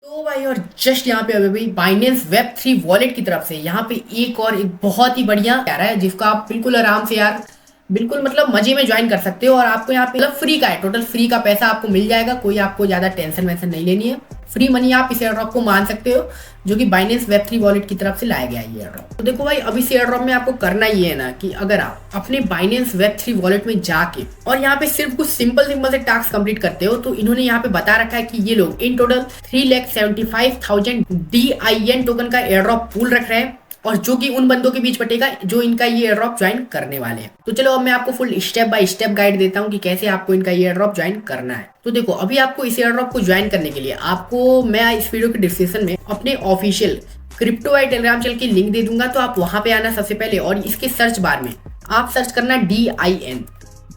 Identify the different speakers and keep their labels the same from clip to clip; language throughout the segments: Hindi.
Speaker 1: तो भाई और जस्ट यहाँ पे अभी बाइनेंस वेब 3 वॉलेट की तरफ से यहाँ पे एक बहुत ही बढ़िया आ रहा है जिसको आप बिल्कुल आराम से यार बिल्कुल मतलब मजे में ज्वाइन कर सकते हो। और आपको यहाँ पे मतलब फ्री का है, टोटल फ्री का पैसा आपको मिल जाएगा, कोई आपको ज्यादा टेंशन वेंशन नहीं लेनी है। फ्री मनी आप इस एयर ड्रॉप को मान सकते हो जो कि बाइनेंस वेब 3 वॉलेट की तरफ से लाया गया है ये एयर ड्रॉप। तो देखो भाई अभी इस एयर ड्रॉप में आपको करना ये है ना कि अगर आप अपने बाइनेंस वेब 3 वॉलेट में जाके और यहाँ पे सिर्फ कुछ सिंपल सिंपल से टास्क कंप्लीट करते हो तो इन्होंने यहाँ पे बता रखा है कि ये लोग इन टोटल 3,75,000 DIN टोकन का एयर ड्रॉप पूल रख रहे हैं और जो कि उन बंदों के बीच बटेगा जो इनका ये एयर ड्रॉप ज्वाइन करने वाले हैं। तो चलो अब मैं आपको full step by step guide देता हूँ कि कैसे आपको इनका ये एयर ड्रॉप ज्वाइन करना है। तो देखो अभी आपको इस एयर ड्रॉप को ज्वाइन करने के लिए आपको मैं इस वीडियो के डिस्क्रिप्शन में अपने ऑफिशियल क्रिप्टो वाई टेलीग्राम चैनल की लिंक दे दूंगा, तो आप वहां पे आना सबसे पहले और इसके सर्च बार में आप सर्च करना DIN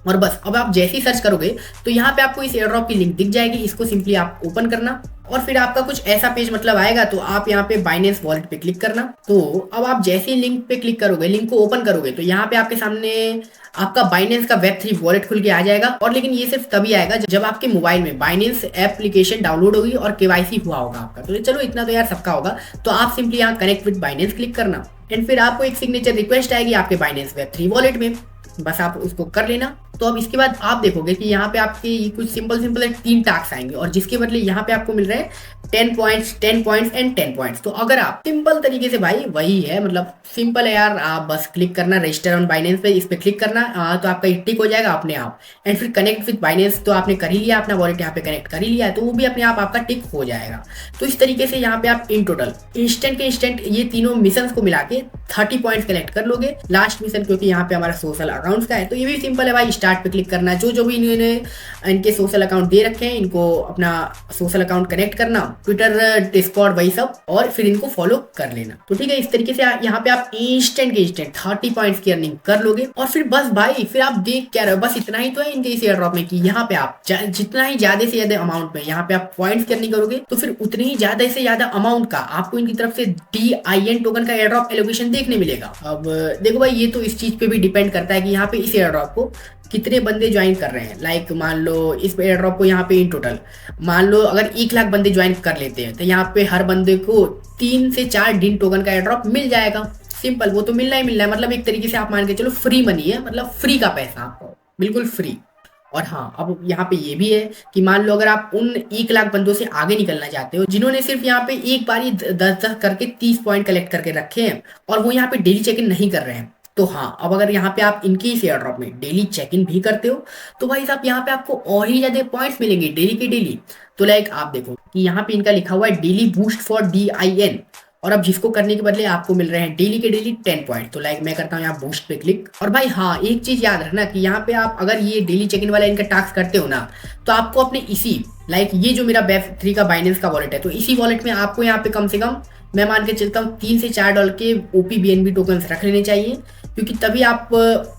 Speaker 1: और बस। अब आप जैसे ही सर्च करोगे तो यहाँ पे आपको इस एयर ड्रॉप की लिंक दिख जाएगी, इसको सिंपली आप ओपन करना और फिर आपका कुछ ऐसा पेज मतलब आएगा। तो आप यहाँ पे बाइनेंस वॉलेट पे क्लिक करना। तो अब आप जैसे ही लिंक पे क्लिक करोगे, लिंक को ओपन करोगे तो यहाँ पे आपके सामने आपका बाइनेंस का वेब 3 वॉलेट खुल के आ जाएगा। और लेकिन ये सिर्फ तभी आएगा जब आपके मोबाइल में बाइनेंस एप्लीकेशन डाउनलोड होगी और KYC हुआ होगा आपका। तो चलो इतना तो यार सबका होगा। तो आप सिंपली यहाँ कनेक्ट विद बाइनेंस क्लिक करना एंड फिर आपको एक सिग्नेचर रिक्वेस्ट आएगी आपके बाइनेंस वेब 3 वॉलेट में, बस आप उसको कर लेना। तो अब इसके बाद आप देखोगे कि यहाँ पे आपके कुछ सिंपल 3 टास्क आएंगे और जिसके बदले यहाँ पे आपको मिल रहे हैं 10 पॉइंट्स, 10 पॉइंट्स एंड 10 पॉइंट्स। तो अगर आप सिंपल तरीके से भाई वही है, मतलब सिंपल है यार, आप बस क्लिक करना रजिस्टर ऑन बाइनेंस पे, इस पे क्लिक करना तो आपका टिक हो जाएगा अपने आप। एंड फिर कनेक्ट विद बाइनेंस तो आपने कर ही लिया, अपना वॉलेट यहाँ पे कनेक्ट कर ही लिया, तो वो भी अपने आप आपका टिक हो जाएगा। तो इस तरीके से यहाँ पे आप इन टोटल इंस्टेंट के इंस्टेंट ये तीनों मिशन को मिला के 30 पॉइंट्स कलेक्ट कर लोगे। लास्ट मिशन क्योंकि यहाँ पे हमारा सोशल अकाउंट्स का है तो ये भी सिंपल है भाई, स्टार्ट पे क्लिक करना। जो भी इन्होंने इनके सोशल अकाउंट दे रखे हैं इनको अपना सोशल अकाउंट कनेक्ट करना, ट्विटर, डिस्कॉर्ड वही सब, और फिर इनको फॉलो कर लेना। तो ठीक है, इस तरीके से यहाँ पे आप इंस्टेंट के इंस्टेंट 30 पॉइंट्स की अर्निंग कर लोगे। और फिर बस भाई फिर आप देख क्या रहे हो, बस इतना ही तो है इनके इस एयर ड्रॉप में कि यहाँ पे आप जितना ही ज्यादा से ज्यादा अमाउंट में यहाँ पे आप पॉइंट्स की अर्निंग करोगे तो फिर उतनी ही ज्यादा से ज्यादा अमाउंट का आपको इनकी तरफ से DIN टोकन का एयर ड्रॉप एलोकेशन देखने मिलेगा। अब देखो भाई ये तो इस चीज पे भी डिपेंड करता है कि यहाँ पे इस एयर ड्रॉप को कितने बंदे ज्वाइन कर रहे हैं। लाइक मान लो इस एयर ड्रॉप को यहाँ पे इन टोटल मान लो अगर 1 लाख बंदे ज्वाइन कर लेते हैं तो यहाँ पे हर बंदे को 3 से 4 DIN टोकन का एयर ड्रॉप मिल जाएगा। सिंपल, वो तो मिलना ही मिलना है, मतलब एक तरीके से आप मान के चलो फ्री मनी है, मतलब फ्री का पैसा आपको बिल्कुल फ्री। और हाँ अब यहाँ पे ये भी है कि मान लो अगर आप उन 1 लाख बंदों से आगे निकलना चाहते हो जिन्होंने सिर्फ यहाँ पे एक बार ही 10-10 करके 30 पॉइंट कलेक्ट करके रखे हैं और वो यहाँ पे डेली चेक इन नहीं कर रहे हैं, तो हाँ अब अगर यहाँ पे आप इनकी इस एयर ड्रॉप में डेली चेक इन भी करते हो तो भाई साहब यहाँ पे आपको और ही ज्यादा पॉइंट्स मिलेंगे डेली के डेली। तो लाइक आप देखो कि यहाँ पे इनका लिखा हुआ है डेली बूस्ट फॉर DIN, और अब जिसको करने के बदले आपको मिल रहे हैं डेली के डेली 10 पॉइंट। तो लाइक मैं करता हूँ यहाँ बूस्ट पे क्लिक। और भाई हाँ एक चीज याद रखना कि यहाँ पे आप अगर ये डेली चेक इन वाला इनका टास्क करते हो ना तो आपको अपने इसी लाइक ये जो मेरा वेब 3 का बाइनेंस का वॉलेट है तो इसी वॉलेट में आपको यहाँ पे कम से कम मैं मान के चलता हूँ $3 से $4 के OP BNB टोकन रख लेने चाहिए, क्योंकि तभी आप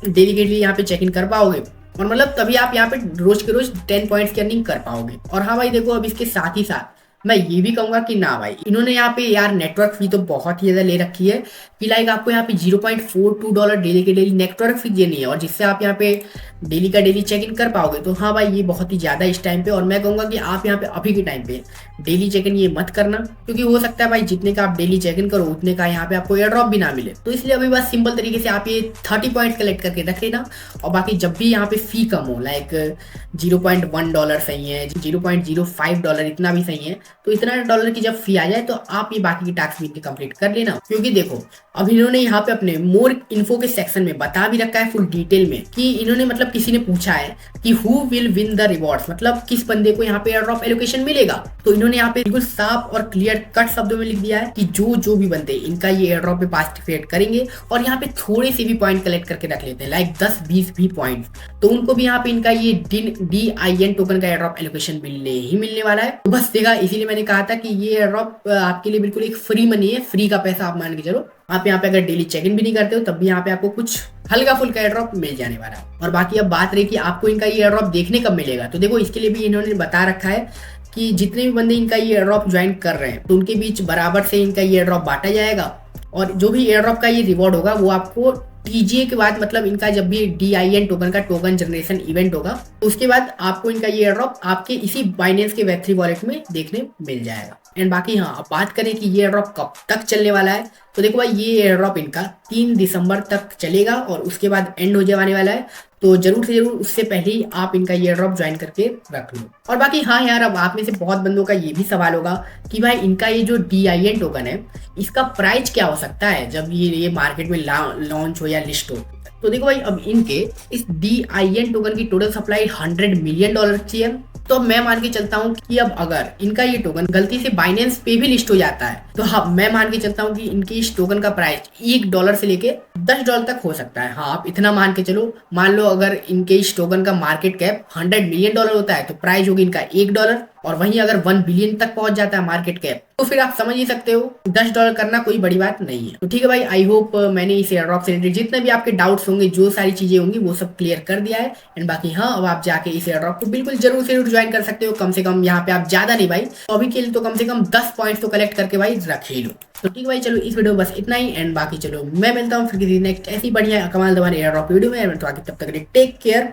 Speaker 1: डेली के लिए यहाँ पे चेक इन कर पाओगे और मतलब तभी आप यहाँ पे रोज के रोज 10 पॉइंट्स की अर्निंग कर पाओगे। और हाँ भाई देखो अब इसके साथ ही साथ मैं ये भी कहूंगा कि ना भाई इन्होंने यहाँ पे यार नेटवर्क फी तो बहुत ही ज्यादा ले रखी है कि लाइक आपको यहाँ पे $0.42 डेली के डेली नेटवर्क फी देनी है और जिससे आप यहाँ पे डेली का डेली चेक इन कर पाओगे। तो हाँ भाई ये बहुत ही ज्यादा इस टाइम पे, और मैं कहूंगा कि आप यहाँ पे अभी के टाइम पे डेली चेक इन ये मत करना, क्योंकि हो सकता है भाई जितने का आप डेली चेक इन करो उतने का यहाँ पे आपको एयर ड्रॉप भी ना मिले। तो इसलिए अभी बस सिंपल तरीके से आप ये 30 पॉइंट कलेक्ट करके रख लेना और बाकी जब भी यहाँ पे फी कम हो लाइक $0.1 सही है, $0.05 इतना भी सही है, तो इतना डॉलर की जब फी आ जाए तो आप ये बाकी की टास्क भी कंप्लीट कर लेना। क्योंकि देखो अब इन्होंने यहाँ पे अपने मोर इन्फो के सेक्शन में बता भी रखा है फुल डिटेल में कि इन्होंने मतलब किसी ने पूछा है कि who will win the rewards, मतलब किस बंदे को यहाँ पे एयर ड्रॉप एलोकेशन मिलेगा। तो इन्होंने यहाँ पे बिल्कुल साफ और क्लियर कट शब्दों में लिख दिया है कि जो भी बंदे इनका ये एयर ड्रॉप पे पार्टिसिपेट करेंगे और यहाँ पे थोड़े से भी पॉइंट कलेक्ट करके रख लेते हैं लाइक 10-20 भी पॉइंट, तो उनको भी यहाँ पे इनका ये DIN टोकन का एयर ड्रॉप एलोकेशन मिलने वाला है। तो बस देखा, इसीलिए मैंने कहा था कि ये एयर ड्रॉप आपके लिए बिल्कुल एक फ्री मनी है, फ्री का पैसा आप मान के चलो। आप यहाँ पे अगर डेली चेक इन भी नहीं करते हो तब भी यहाँ पे आपको कुछ हल्का फुल्का एयर ड्रॉप मिल जाने वाला है। और बाकी अब बात रही कि आपको इनका ये एयर ड्रॉप देखने कब मिलेगा, तो देखो इसके लिए भी इन्होंने बता रखा है कि जितने भी बंदे इनका ये एयर ड्रॉप ज्वाइन कर रहे हैं तो उनके बीच बराबर से इनका ये एयर ड्रॉप बांटा जाएगा और जो भी एयर ड्रॉप का ये रिवॉर्ड होगा वो आपको TGA के बाद, मतलब इनका जब भी DIN टोकन का टोकन जनरेशन इवेंट होगा तो उसके बाद आपको इनका ये एयर ड्रॉप आपके इसी बाइनेंस के वेब 3 वॉलेट में देखने मिल जाएगा। एंड बाकी हाँ, अब बात करें कि ये एयर ड्रॉप कब तक चलने वाला है, तो देखो भाई ये एयर ड्रॉप इनका 3 दिसंबर तक चलेगा और उसके बाद एंड हो जाने वाला है। तो जरूर से जरूर उससे पहले ही आप इनका ये ड्रॉप ज्वाइन करके रख लो। और बाकी हाँ यार, अब आप में से बहुत बंदों का ये भी सवाल होगा कि भाई इनका ये जो DIN टोकन है, इसका प्राइस क्या हो सकता है जब ये मार्केट में लॉन्च हो या लिस्ट हो। तो देखो भाई, अब इनके इस DIN टोकन की टोटल सप्लाई $100 मिलियन की है। तो मैं मान के चलता हूँ कि अब अगर इनका ये टोकन गलती से बाइनेंस पे भी लिस्ट हो जाता है, तो हाँ मैं मान के चलता हूँ कि इनके इस टोकन का प्राइस $1 से लेके $10 तक हो सकता है। हाँ, आप इतना मान के चलो। मान लो अगर इनके इस टोकन का मार्केट कैप $100 मिलियन होता है, तो प्राइस होगी इनका $1। और वहीं अगर 1 बिलियन तक पहुंच जाता है मार्केट कैप, तो फिर आप समझ ही सकते हो $10 करना कोई बड़ी बात नहीं है। तो ठीक है भाई, आई होप मैंने इस एयर ड्रॉप से रिलेटेड जितने भी आपके डाउट्स होंगे, जो सारी चीजें होंगी, वो सब क्लियर कर दिया है। एंड बाकी हाँ, अब आप जाके इस एयर ड्रॉप को बिल्कुल जरूर से जरूर ज्वाइन कर सकते हो। कम से कम यहाँ पे आप ज्यादा नहीं भाई, तो अभी के लिए तो कम से कम 10 पॉइंट्स तो कलेक्ट करके भाई रख ही लो। तो ठीक भाई, चलो इस वीडियो में बस इतना ही। एंड बाकी चलो मैं मिलता हूँ फिर किसी नेक्स्ट ऐसी बढ़िया कमाल दवाने एयर ड्रॉप वीडियो में। तो आगे तब तक टेक केयर।